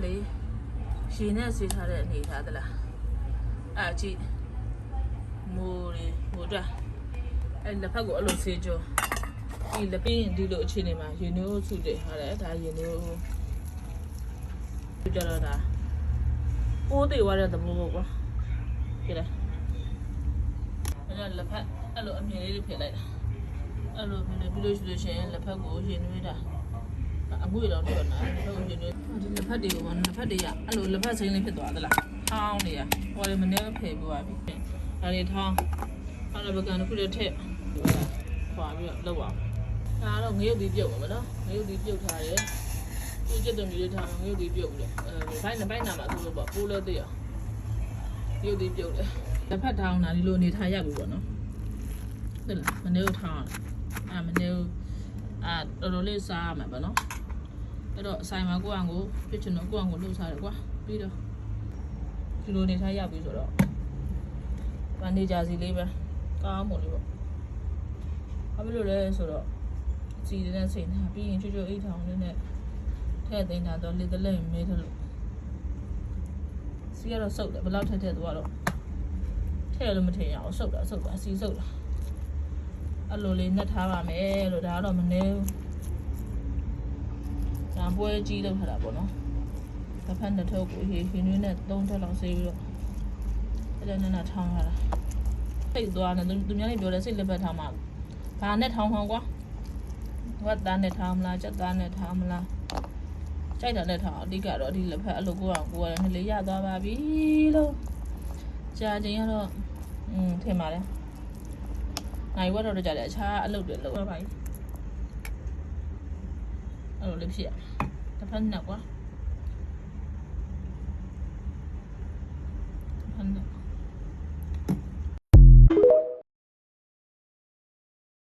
လေရှင်နဲ့ဆွေးထားတဲ့အနေထားသလားအဲ့ကြည့်မိုးတွက်အဲ့လက်ဖက်ကိုအဲ့လိုဆေးကြောဒီလက်ပြီးရင်ဒီလိုအခြေအနေမှာရေနိုးစုတယ်ဟာလေဒါရေနိုးကြတော့ဒါပိုးသေးသွားတဲ့သဘောပေါ့ကွာကြည့်လိုက်အဲ့လက်ဖက်အဲ့လိုအမြင်လေးတွေဖြစ်လိုက်တာအဲ့လိုဖြစ်နေပြီးလို့ရှိရင်လက်ဖက်ကိုရေနွေးတာအငွေတော့ထွက်လာလက်ဖက်ကိုရေနွေးဒီလက်ဖက်တွေကိုမှလက်ဖက်တွေကအဲ့လိုလက်ဖက်စိမ်းလေးဖြစ်သွားသလားဟောင်းနေရဟောလေမနေ့ဖယ်ပြသွားပြီဒါလေးထောင်းအဲ့လိုပကံတစ်ခုလေးထည့်ခွာပြီးတော့လောက်အောင်ဒါတော့ငရုတ်သီးပြုတ်ပါမနော်ငရုတ်သီးပြုတ်ထားတယ်ဒီကျက်တုံကြီးလေးထားငရုတ်သီးပြုတ်တယ်ဘိုင်းနာမှာဆိုလို့ပေါ့ပိုးလို့သိရငရုတ်သီးပြုတ်တယ်လက်ဖက်ထောင်းတာဒီလိုအနေထားရပြီပေါ့နော်ဟုတ်လားမနေ့ထောင်းမနေ့တော်တော်လေးစားရမှာပေါ့နော်အဲ့တော့အဆိုင်မှာကိုယ့်အကိုပြစ်ချင်တော့ကိုယ့်အကိုလှုပ်စားတယ်ကွာပြီးတော့ဒီလိုနေထားရပြီဆိုတော့မန်နေဂျာစီလေးပဲကောင်းမို့လေးပေါ့ဘာဖြစ်လို့လဲဆိုတော့စီတဲ့စိတ်ထားပြီးရင်ချိုအိတ်ထောင်လေးနဲ့ထည့်သိမ်းတာတော့လေတလဲမဲထလို့စီကတော့စုပ်တယ်ဘယ်လောက်ထက်သွားတော့ထည့်လို့မထင်ရအောင်စုပ်တာစီစုပ်တာအဲ့လိုလေးနှက်ထားပါမယ်လို့ဒါကတော့မနေဘူးဒါပွဲကြီးလောက်ထားတာပေါ့နော်တစ်ဖက်နှစ်ထုပ်ကိုဟင်းနွေးနဲ့3ထပ်လောက်ဆေးပြီးတော့အဲ့ဒါနဲ့ထောင်းထားတာစိတ်သွားတယ်သူများလည်းပြောတယ်စိတ်လက်ဖက်ထောင်းမှာဘာနဲ့ထောင်းကွာဝတ်သားနဲ့ထောင်းမလားချက်သားနဲ့ထောင်းမလားကြိုက်တာနဲ့ထောင်းအဓိကတော့ဒီလက်ဖက်အဲ့လိုကိုယ်လည်းရသွားပါပြီလို့ကြာချင်းကတော့ထင်ပါတယ်နိုင်ဝတ်တော့ကြတယ်အခြားအလုပ်တွေလုပ်ရပါ အဲ့လိုလေးဖြစ်ရတစ်ဖက်နဲ့ကွာ